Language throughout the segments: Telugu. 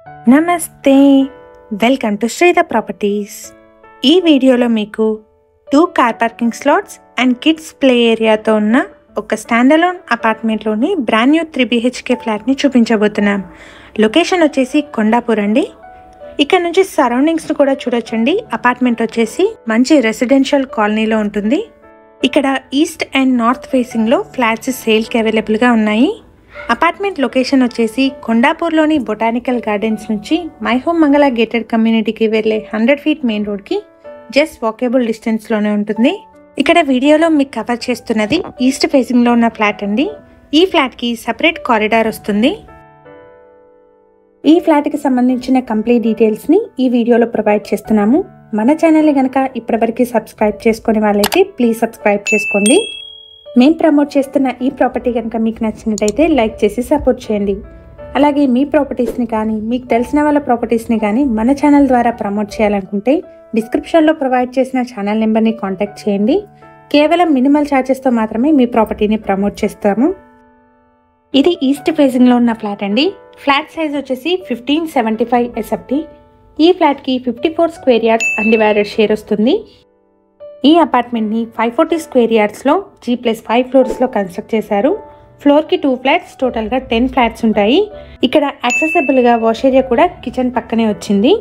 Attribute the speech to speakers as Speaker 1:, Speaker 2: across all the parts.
Speaker 1: నమస్తే, వెల్కమ్ టు శ్రీధ ప్రాపర్టీస్. ఈ వీడియోలో మీకు 2 car parking slots and kids play ఏరియాతో ఉన్న ఒక స్టాండలోన్ అపార్ట్మెంట్లోని బ్రాండ్ న్యూ 3 BHK ఫ్లాట్ని చూపించబోతున్నాం. లొకేషన్ వచ్చేసి కొండాపూర్ అండి. ఇక్కడ నుంచి సరౌండింగ్స్ను కూడా చూడొచ్చండి. అపార్ట్మెంట్ వచ్చేసి మంచి రెసిడెన్షియల్ కాలనీలో ఉంటుంది. ఇక్కడ ఈస్ట్ అండ్ నార్త్ ఫేసింగ్లో ఫ్లాట్స్ సేల్కి అవైలబుల్గా ఉన్నాయి. అపార్ట్మెంట్ లొకేషన్ వచ్చేసి కొండాపూర్లోని బొటానికల్ గార్డెన్స్ నుంచి మై హోమ్ మంగళ గేటెడ్ కమ్యూనిటీకి వెళ్ళే 100 feet మెయిన్ రోడ్కి జస్ట్ వాకేబుల్ డిస్టెన్స్లోనే ఉంటుంది. ఇక్కడ వీడియోలో మీకు కవర్ చేస్తున్నది ఈస్ట్ ఫేసింగ్లో ఉన్న ఫ్లాట్ అండి. ఈ ఫ్లాట్కి సపరేట్ కారిడార్ వస్తుంది. ఈ ఫ్లాట్కి సంబంధించిన కంప్లీట్ డీటెయిల్స్ని ఈ వీడియోలో ప్రొవైడ్ చేస్తున్నాము. మన ఛానల్ని కనుక ఇప్పటివరకు సబ్స్క్రైబ్ చేసుకునే వాళ్ళైతే ప్లీజ్ సబ్స్క్రైబ్ చేసుకోండి. మేము ప్రమోట్ చేస్తున్న ఈ ప్రాపర్టీ కనుక మీకు నచ్చినట్టయితే లైక్ చేసి సపోర్ట్ చేయండి. అలాగే మీ ప్రాపర్టీస్ని కానీ మీకు తెలిసిన వాళ్ళ ప్రాపర్టీస్ని కానీ మన ఛానల్ ద్వారా ప్రమోట్ చేయాలనుకుంటే డిస్క్రిప్షన్లో ప్రొవైడ్ చేసిన ఛానల్ నెంబర్ని కాంటాక్ట్ చేయండి. కేవలం మినిమల్ ఛార్జెస్తో మాత్రమే మీ ప్రాపర్టీని ప్రమోట్ చేస్తాము. ఇది ఈస్ట్ ఫేసింగ్లో ఉన్న ఫ్లాట్ అండి. ఫ్లాట్ సైజ్ వచ్చేసి 1575 SFT. ఈ ఫ్లాట్కి 54 square yards అన్డివైడెడ్ షేర్ వస్తుంది. ఈ అపార్ట్మెంట్ని 540 square yardsలో G+5 floors కన్స్ట్రక్ట్ చేశారు. ఫ్లోర్కి 2 flats, టోటల్గా 10 flats ఉంటాయి. ఇక్కడ యాక్సెసిబుల్గా వాష్ ఏరియా కూడా కిచెన్ పక్కనే వచ్చింది.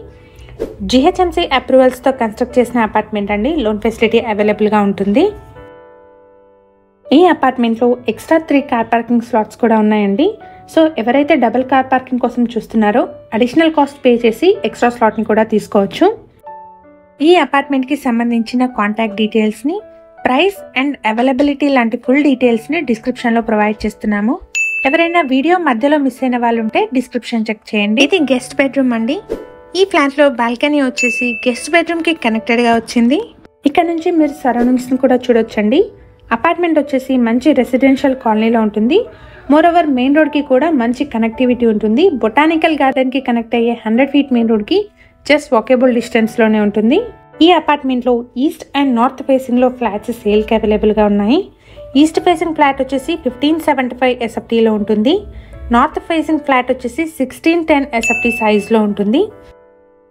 Speaker 1: GHMC అప్రూవల్స్తో కన్స్ట్రక్ట్ చేసిన అపార్ట్మెంట్ అండి. లోన్ ఫెసిలిటీ అవైలబుల్గా ఉంటుంది. ఈ అపార్ట్మెంట్లో ఎక్స్ట్రా 3 కార్ పార్కింగ్ స్లాట్స్ కూడా ఉన్నాయండి. సో ఎవరైతే డబుల్ కార్ పార్కింగ్ కోసం చూస్తున్నారో అడిషనల్ కాస్ట్ పే చేసి ఎక్స్ట్రా స్లాట్ని కూడా తీసుకోవచ్చు. ఈ అపార్ట్మెంట్కి సంబంధించిన కాంటాక్ట్ డీటెయిల్స్ని, ప్రైస్ అండ్ అవైలబిలిటీ లాంటి ఫుల్ డీటెయిల్స్ని డిస్క్రిప్షన్లో ప్రొవైడ్ చేస్తున్నాము. ఎవరైనా వీడియో మధ్యలో మిస్ అయిన వాళ్ళు ఉంటే డిస్క్రిప్షన్ చెక్ చేయండి. ఇది గెస్ట్ బెడ్రూమ్ అండి. ఈ ఫ్లాట్లో బాల్కనీ వచ్చేసి గెస్ట్ బెడ్రూమ్కి కనెక్టెడ్గా వచ్చింది. ఇక్కడ నుంచి మీరు సరౌండింగ్స్ని కూడా చూడొచ్చండి. అపార్ట్మెంట్ వచ్చేసి మంచి రెసిడెన్షియల్ కాలనీలో ఉంటుంది. మోరోవర్ మెయిన్ రోడ్కి కూడా మంచి కనెక్టివిటీ ఉంటుంది. బొటానికల్ గార్డెన్కి కనెక్ట్ అయ్యే 100 feet మెయిన్ రోడ్కి జస్ట్ వాకేబుల్ డిస్టెన్స్లోనే ఉంటుంది. ఈ అపార్ట్మెంట్లో ఈస్ట్ అండ్ నార్త్ ఫేసింగ్లో ఫ్లాట్స్ సేల్కి అవైలబుల్గా ఉన్నాయి. ఈస్ట్ ఫేసింగ్ ఫ్లాట్ వచ్చేసి 1575 SFTలో ఉంటుంది. నార్త్ ఫేసింగ్ ఫ్లాట్ వచ్చేసి 1610 SFT సైజ్లో ఉంటుంది.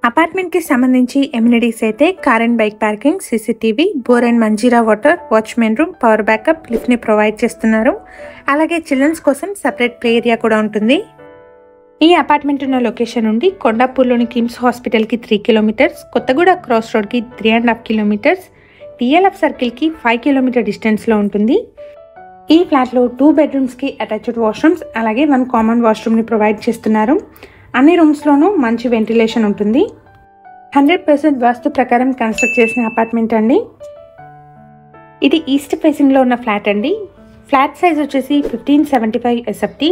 Speaker 1: అపార్ట్మెంట్కి సంబంధించి ఎమ్యూనిటీస్ అయితే car and bike parking, CCTV, bore and Manjira water, watchman room, power backup, లిఫ్ట్ని ప్రొవైడ్ చేస్తున్నారు. అలాగే చిల్డ్రన్స్ కోసం సపరేట్ ప్లే ఏరియా కూడా ఉంటుంది. ఈ అపార్ట్మెంట్ ఉన్న లొకేషన్ నుండి కొండాపూర్లోని కిమ్స్ హాస్పిటల్కి 3 kilometers, కొత్తగూడ క్రాస్ రోడ్కి 3.5 kilometers, TLF సర్కిల్కి 5 kilometer డిస్టెన్స్లో ఉంటుంది. ఈ ఫ్లాట్లో 2 bedrooms అటాచ్డ్ వాష్రూమ్స్ అలాగే 1 కామన్ వాష్రూమ్ని ప్రొవైడ్ చేస్తున్నారు. అన్ని రూమ్స్లోనూ మంచి వెంటిలేషన్ ఉంటుంది. 100% వాస్తు ప్రకారం కన్స్ట్రక్ట్ చేసిన అపార్ట్మెంట్ అండి. ఇది ఈస్ట్ ఫేసింగ్లో ఉన్న ఫ్లాట్ అండి. ఫ్లాట్ సైజ్ వచ్చేసి 1575 SFT.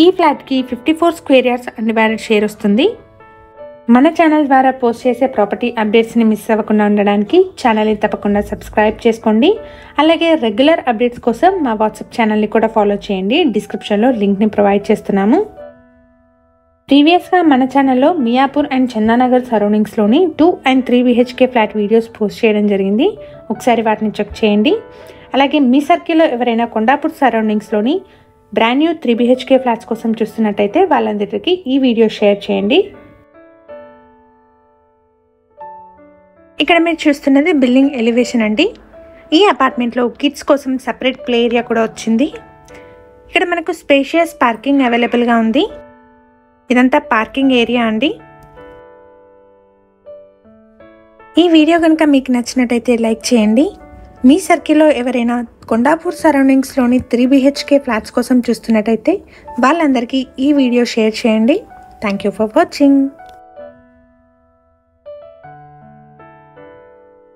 Speaker 1: ఈ ఫ్లాట్కి 54 square yards అన్డివైడెడ్ షేర్ వస్తుంది. మన ఛానల్ ద్వారా పోస్ట్ చేసే ప్రాపర్టీ అప్డేట్స్ని మిస్ అవ్వకుండా ఉండడానికి ఛానల్ని తప్పకుండా సబ్స్క్రైబ్ చేసుకోండి. అలాగే రెగ్యులర్ అప్డేట్స్ కోసం మా వాట్సాప్ ఛానల్ని కూడా ఫాలో చేయండి. డిస్క్రిప్షన్లో లింక్ని ప్రొవైడ్ చేస్తున్నాము. ప్రీవియస్గా మన ఛానల్లో మియాపూర్ అండ్ చందానగర్ సరౌండింగ్స్లోని 2 and 3 BHK flat videos post చేయడం జరిగింది. ఒకసారి వాటిని చెక్ చేయండి. అలాగే మీ సర్కిల్లో ఎవరైనా కొండాపూర్ సరౌండింగ్స్లోని బ్రాండ్ న్యూ 3 BHK ఫ్లాట్స్ కోసం చూస్తున్నట్టయితే వాళ్ళందరికీ ఈ వీడియో షేర్ చేయండి. ఇక్కడ మీరు చూస్తున్నది బిల్డింగ్ ఎలివేషన్ అండి. ఈ అపార్ట్మెంట్లో కిడ్స్ కోసం సపరేట్ ప్లే ఏరియా కూడా వచ్చింది. ఇక్కడ మనకు స్పేషియస్ పార్కింగ్ అవైలబుల్గా ఉంది. ఇదంతా పార్కింగ్ ఏరియా అండి. ఈ వీడియో కనుక మీకు నచ్చినట్టయితే లైక్ చేయండి. మీ సర్కిల్లో ఎవరైనా కొండాపూర్ సరౌండింగ్స్లోని 3 BHK ఫ్లాట్స్ కోసం చూస్తున్నట్టయితే వాళ్ళందరికీ ఈ వీడియో షేర్ చేయండి. Thank you for watching.